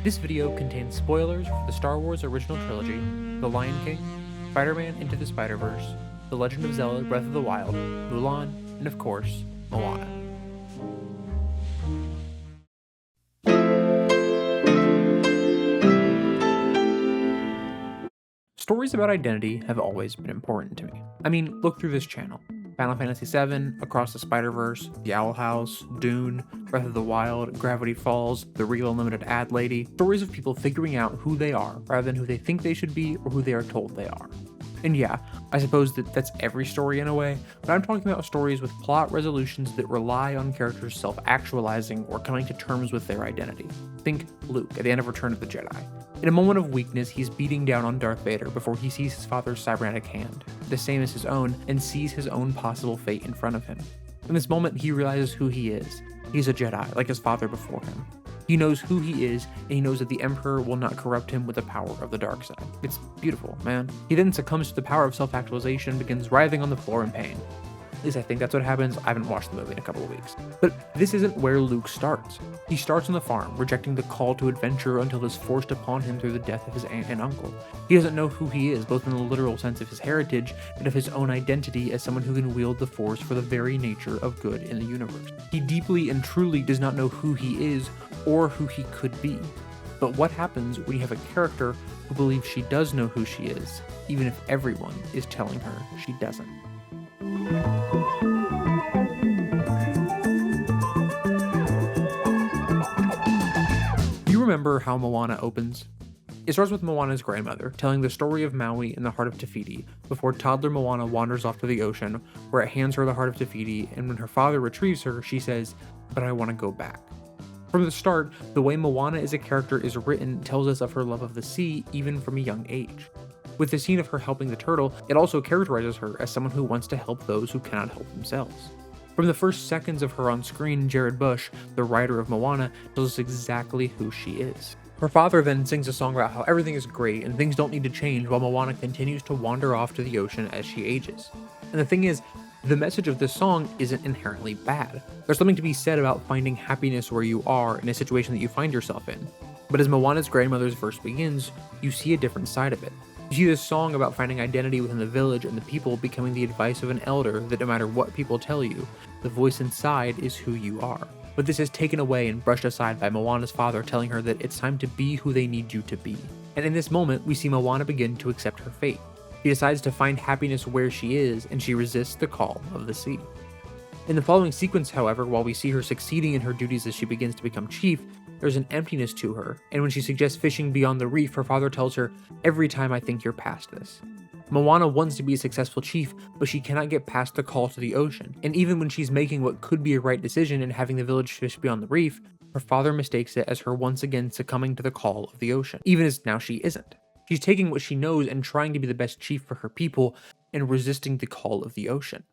This video contains spoilers for the Star Wars original trilogy, The Lion King, Spider-Man Into the Spider-Verse, The Legend of Zelda Breath of the Wild, Mulan, and of course, Moana. Stories about identity have always been important to me. I mean, look through this channel. Final Fantasy VII, Across the Spider-Verse, The Owl House, Dune, Breath of the Wild, Gravity Falls, The Real Unlimited Ad Lady. Stories of people figuring out who they are rather than who they think they should be or who they are told they are. And yeah, I suppose that's every story in a way, but I'm talking about stories with plot resolutions that rely on characters self-actualizing or coming to terms with their identity. Think Luke at the end of Return of the Jedi. In a moment of weakness, he's beating down on Darth Vader before he sees his father's cybernetic hand, the same as his own, and sees his own possible fate in front of him. In this moment, he realizes who he is. He's a Jedi, like his father before him. He knows who he is, and he knows that the Emperor will not corrupt him with the power of the dark side. It's beautiful, man. He then succumbs to the power of self-actualization and begins writhing on the floor in pain. At least I think that's what happens. I haven't watched the movie in a couple of weeks. But this isn't where Luke starts. He starts on the farm, rejecting the call to adventure until it's forced upon him through the death of his aunt and uncle. He doesn't know who he is, both in the literal sense of his heritage and of his own identity as someone who can wield the Force for the very nature of good in the universe. He deeply and truly does not know who he is or who he could be. But what happens when you have a character who believes she does know who she is, even if everyone is telling her she doesn't? You remember how Moana opens? It starts with Moana's grandmother telling the story of Maui and the Heart of Te Fiti before toddler Moana wanders off to the ocean, where it hands her the Heart of Te Fiti, and when her father retrieves her, she says, "But I want to go back." From the start, the way Moana as a character is written tells us of her love of the sea even from a young age. With the scene of her helping the turtle, it also characterizes her as someone who wants to help those who cannot help themselves. From the first seconds of her on screen, Jared Bush, the writer of Moana, tells us exactly who she is. Her father then sings a song about how everything is great and things don't need to change while Moana continues to wander off to the ocean as she ages. And the thing is, the message of this song isn't inherently bad. There's something to be said about finding happiness where you are in a situation that you find yourself in. But as Moana's grandmother's verse begins, you see a different side of it. You see this song about finding identity within the village and the people becoming the advice of an elder that no matter what people tell you, the voice inside is who you are. But this is taken away and brushed aside by Moana's father telling her that it's time to be who they need you to be. And in this moment, we see Moana begin to accept her fate. She decides to find happiness where she is, and she resists the call of the sea. In the following sequence, however, while we see her succeeding in her duties as she begins to become chief, there's an emptiness to her, and when she suggests fishing beyond the reef, her father tells her, "Every time I think you're past this." Moana wants to be a successful chief, but she cannot get past the call to the ocean, and even when she's making what could be a right decision and having the village fish beyond the reef, her father mistakes it as her once again succumbing to the call of the ocean, even as now she isn't. She's taking what she knows and trying to be the best chief for her people, and resisting the call of the ocean.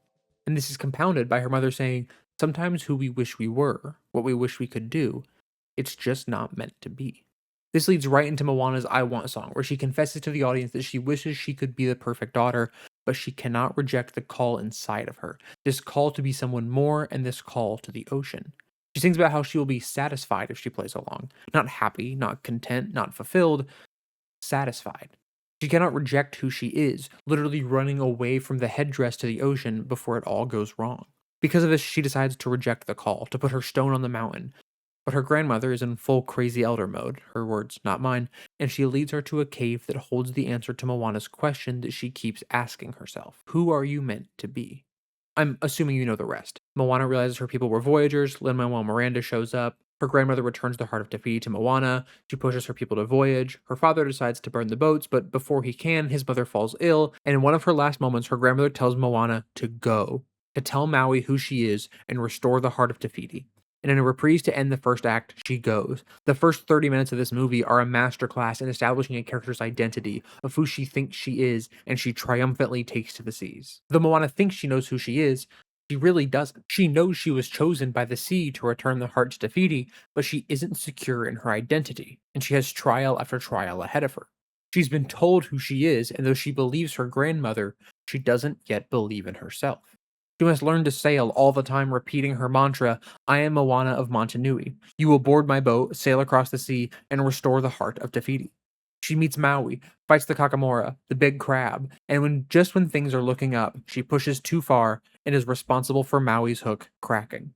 And this is compounded by her mother saying, "Sometimes who we wish we were, what we wish we could do, it's just not meant to be." This leads right into Moana's I Want song, where she confesses to the audience that she wishes she could be the perfect daughter, but she cannot reject the call inside of her, this call to be someone more and this call to the ocean. She sings about how she will be satisfied if she plays along, not happy, not content, not fulfilled, satisfied. She cannot reject who she is, literally running away from the headdress to the ocean before it all goes wrong. Because of this, she decides to reject the call, to put her stone on the mountain. But her grandmother is in full crazy elder mode, her words, not mine, and she leads her to a cave that holds the answer to Moana's question that she keeps asking herself. Who are you meant to be? I'm assuming you know the rest. Moana realizes her people were voyagers, Lin-Manuel Miranda shows up, her grandmother returns the Heart of Te Fiti to Moana, she pushes her people to voyage, her father decides to burn the boats, but before he can, his mother falls ill, and in one of her last moments, her grandmother tells Moana to go, to tell Maui who she is and restore the Heart of Te Fiti. And in a reprise to end the first act, she goes. The first 30 minutes of this movie are a masterclass in establishing a character's identity, of who she thinks she is, and she triumphantly takes to the seas. Though Moana thinks she knows who she is, she really doesn't. She knows she was chosen by the sea to return the heart to Te Fiti, but she isn't secure in her identity, and she has trial after trial ahead of her. She's been told who she is, and though she believes her grandmother, she doesn't yet believe in herself. She must learn to sail all the time, repeating her mantra, I am Moana of Montanui. You will board my boat, sail across the sea, and restore the heart of Te Fiti. She meets Maui, fights the Kakamora, the big crab, and when things are looking up, she pushes too far and is responsible for Maui's hook cracking.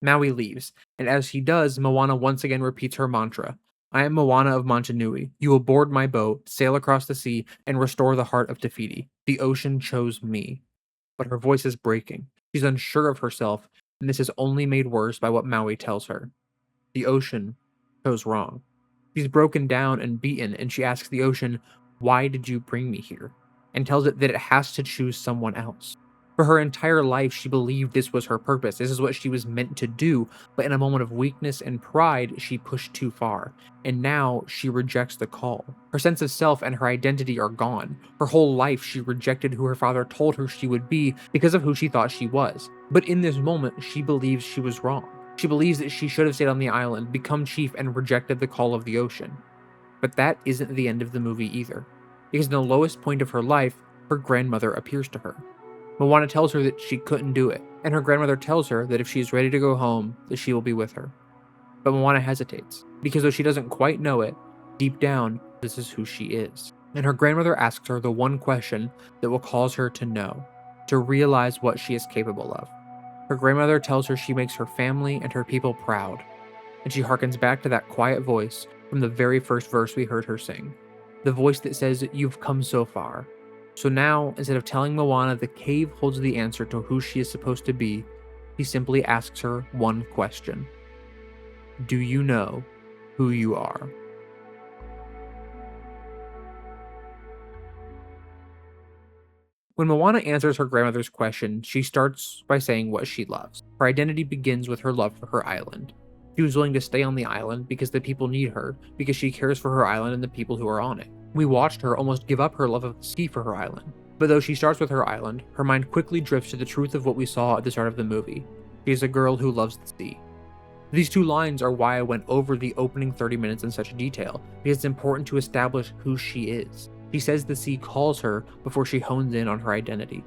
Maui leaves, and as he does, Moana once again repeats her mantra, I am Moana of Montanui. You will board my boat, sail across the sea, and restore the heart of Te Fiti. The ocean chose me. But her voice is breaking. She's unsure of herself, and this is only made worse by what Maui tells her. The ocean chose wrong. She's broken down and beaten, and she asks the ocean, why did you bring me here? And tells it that it has to choose someone else. For her entire life, she believed this was her purpose. This is what she was meant to do. But in a moment of weakness and pride, she pushed too far. And now she rejects the call. Her sense of self and her identity are gone. Her whole life, she rejected who her father told her she would be because of who she thought she was. But in this moment, she believes she was wrong. She believes that she should have stayed on the island, become chief, and rejected the call of the ocean. But that isn't the end of the movie either. Because in the lowest point of her life, her grandmother appears to her. Moana tells her that she couldn't do it, and her grandmother tells her that if she is ready to go home, that she will be with her. But Moana hesitates, because though she doesn't quite know it, deep down, this is who she is. And her grandmother asks her the one question that will cause her to know, to realize what she is capable of. Her grandmother tells her she makes her family and her people proud, and she harkens back to that quiet voice from the very first verse we heard her sing. The voice that says, you've come so far. So now, instead of telling Moana the cave holds the answer to who she is supposed to be, he simply asks her one question. Do you know who you are? When Moana answers her grandmother's question, she starts by saying what she loves. Her identity begins with her love for her island. She was willing to stay on the island because the people need her, because she cares for her island and the people who are on it. We watched her almost give up her love of the sea for her island. But though she starts with her island, her mind quickly drifts to the truth of what we saw at the start of the movie. She is a girl who loves the sea. These two lines are why I went over the opening 30 minutes in such detail, because it's important to establish who she is. She says the sea calls her before she hones in on her identity.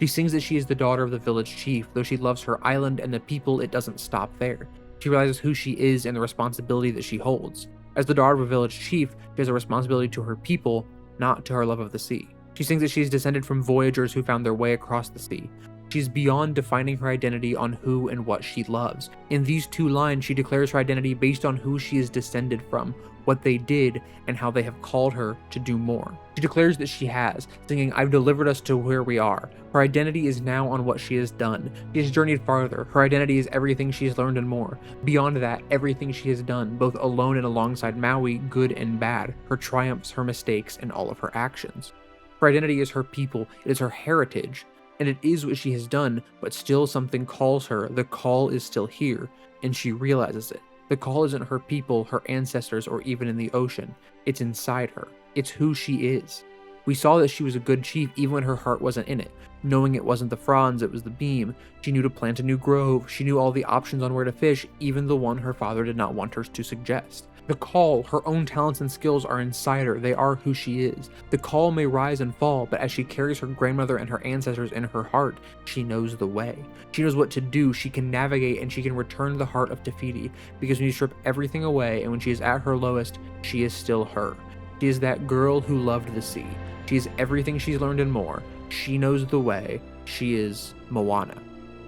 She sings that she is the daughter of the village chief, though she loves her island and the people, it doesn't stop there. She realizes who she is and the responsibility that she holds. As the daughter of a village chief, she has a responsibility to her people, not to her love of the sea. She sings that she is descended from voyagers who found their way across the sea. She's beyond defining her identity on who and what she loves. In these two lines, she declares her identity based on who she is descended from, what they did, and how they have called her to do more. She declares that she has, singing, I've delivered us to where we are. Her identity is now on what she has done. She has journeyed farther. Her identity is everything she has learned and more. Beyond that, everything she has done, both alone and alongside Maui, good and bad, her triumphs, her mistakes, and all of her actions. Her identity is her people, it is her heritage. And it is what she has done, but still something calls her. The call is still here, and she realizes it. The call isn't her people, her ancestors, or even in the ocean. It's inside her. It's who she is. We saw that she was a good chief even when her heart wasn't in it. Knowing it wasn't the fronds, it was the beam. She knew to plant a new grove. She knew all the options on where to fish, even the one her father did not want her to suggest. The call, her own talents and skills are inside her. They are who she is. The call may rise and fall, but as she carries her grandmother and her ancestors in her heart, she knows the way. She knows what to do. She can navigate and she can return the heart of Te Fiti, because when you strip everything away and when she is at her lowest, she is still her. She is that girl who loved the sea. She is everything she's learned and more. She knows the way. She is Moana.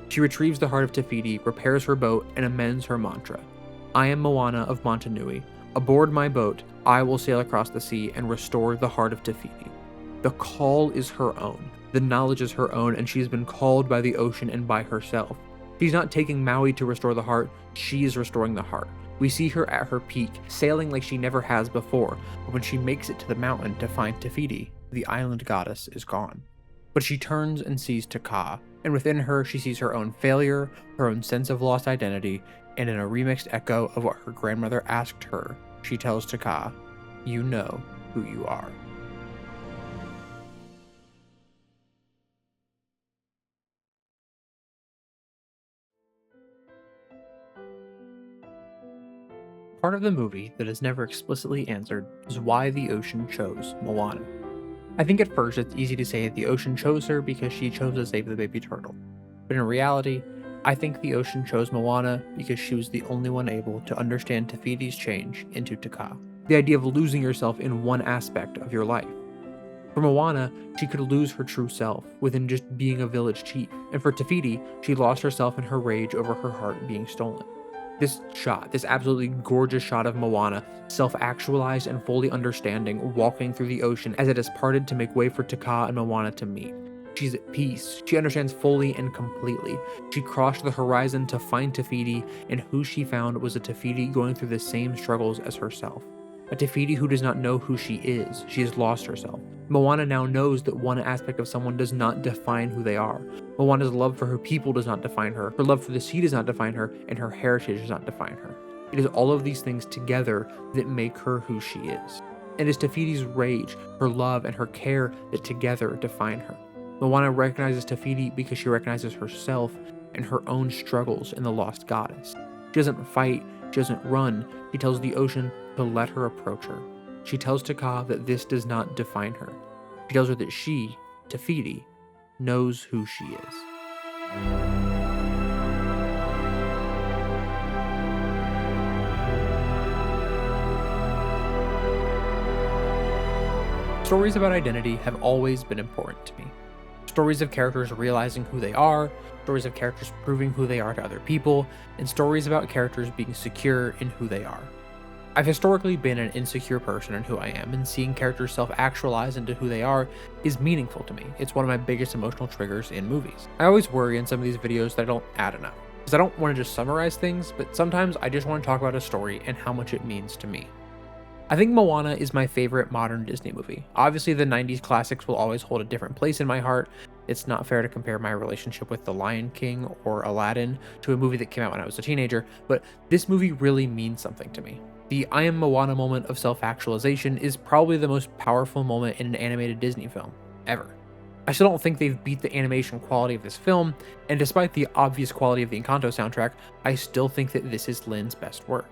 She retrieves the heart of Te Fiti, repairs her boat, and amends her mantra. I am Moana of Montanui. Aboard my boat, I will sail across the sea and restore the heart of Te Fiti. The call is her own. The knowledge is her own, and she has been called by the ocean and by herself. She's not taking Maui to restore the heart, she is restoring the heart. We see her at her peak, sailing like she never has before, but when she makes it to the mountain to find Te Fiti, the island goddess is gone. But she turns and sees Te Kā, and within her she sees her own failure, her own sense of lost identity, and in a remixed echo of what her grandmother asked her, she tells Te Kā, you know who you are. Part of the movie that is never explicitly answered is why the ocean chose Moana. I think at first it's easy to say that the ocean chose her because she chose to save the baby turtle. But in reality, I think the ocean chose Moana because she was the only one able to understand Te Fiti's change into Te Kā. The idea of losing yourself in one aspect of your life. For Moana, she could lose her true self within just being a village chief, and for Te Fiti, she lost herself in her rage over her heart being stolen. This absolutely gorgeous shot of Moana, self-actualized and fully understanding, walking through the ocean as it has parted to make way for Te Kā and Moana to meet. She's at peace. She understands fully and completely. She crossed the horizon to find Te Fiti, and who she found was a Te Fiti going through the same struggles as herself. A Te Fiti who does not know who she is. She has lost herself. Moana now knows that one aspect of someone does not define who they are. Moana's love for her people does not define her love for the sea does not define her, and her heritage does not define her. It is all of these things together that make her who she is. It is Te Fiti's rage, her love, and her care that together define her. Moana recognizes Te Fiti because she recognizes herself and her own struggles in the lost goddess. She doesn't fight, she doesn't run, she tells the ocean to let her approach her. She tells Te Kā that this does not define her. She tells her that she, Te Fiti, knows who she is. Stories about identity have always been important to me. Stories of characters realizing who they are, stories of characters proving who they are to other people, and stories about characters being secure in who they are. I've historically been an insecure person in who I am, and seeing characters self-actualize into who they are is meaningful to me. It's one of my biggest emotional triggers in movies. I always worry in some of these videos that I don't add enough, because I don't want to just summarize things, but sometimes I just want to talk about a story and how much it means to me. I think Moana is my favorite modern Disney movie. Obviously, the 90s classics will always hold a different place in my heart. It's not fair to compare my relationship with The Lion King or Aladdin to a movie that came out when I was a teenager, but this movie really means something to me. The I am Moana moment of self-actualization is probably the most powerful moment in an animated Disney film, ever. I still don't think they've beat the animation quality of this film, and despite the obvious quality of the Encanto soundtrack, I still think that this is Lin's best work.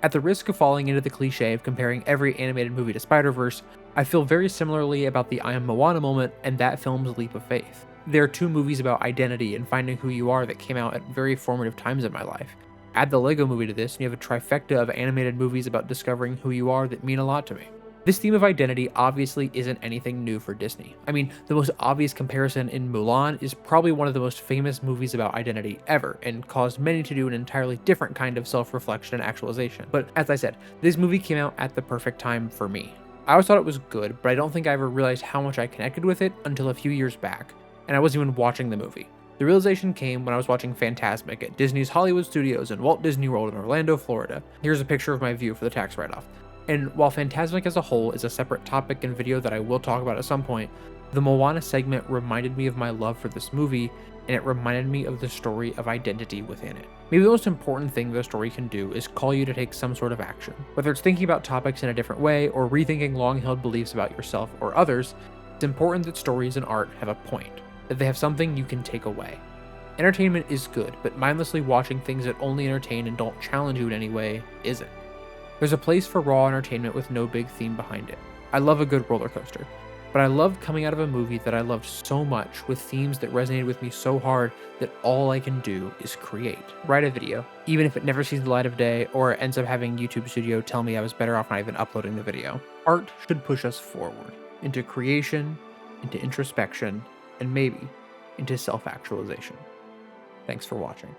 At the risk of falling into the cliche of comparing every animated movie to Spider-Verse, I feel very similarly about the I am Moana moment and that film's leap of faith. There are two movies about identity and finding who you are that came out at very formative times in my life. Add the Lego movie to this, and you have a trifecta of animated movies about discovering who you are that mean a lot to me. This theme of identity obviously isn't anything new for Disney. I mean, the most obvious comparison in Mulan is probably one of the most famous movies about identity ever, and caused many to do an entirely different kind of self-reflection and actualization. But as I said, this movie came out at the perfect time for me. I always thought it was good, but I don't think I ever realized how much I connected with it until a few years back, and I wasn't even watching the movie. The realization came when I was watching Fantasmic at Disney's Hollywood Studios in Walt Disney World in Orlando, Florida. Here's a picture of my view for the tax write-off. And while Fantasmic as a whole is a separate topic and video that I will talk about at some point, the Moana segment reminded me of my love for this movie, and it reminded me of the story of identity within it. Maybe the most important thing the story can do is call you to take some sort of action. Whether it's thinking about topics in a different way or rethinking long-held beliefs about yourself or others, it's important that stories and art have a point, that they have something you can take away. Entertainment is good, but mindlessly watching things that only entertain and don't challenge you in any way isn't. There's a place for raw entertainment with no big theme behind it. I love a good roller coaster, but I loved coming out of a movie that I loved so much with themes that resonated with me so hard that all I can do is create. Write a video, even if it never sees the light of day or ends up having YouTube Studio tell me I was better off not even uploading the video. Art should push us forward, into creation, into introspection, and maybe into self-actualization. Thanks for watching.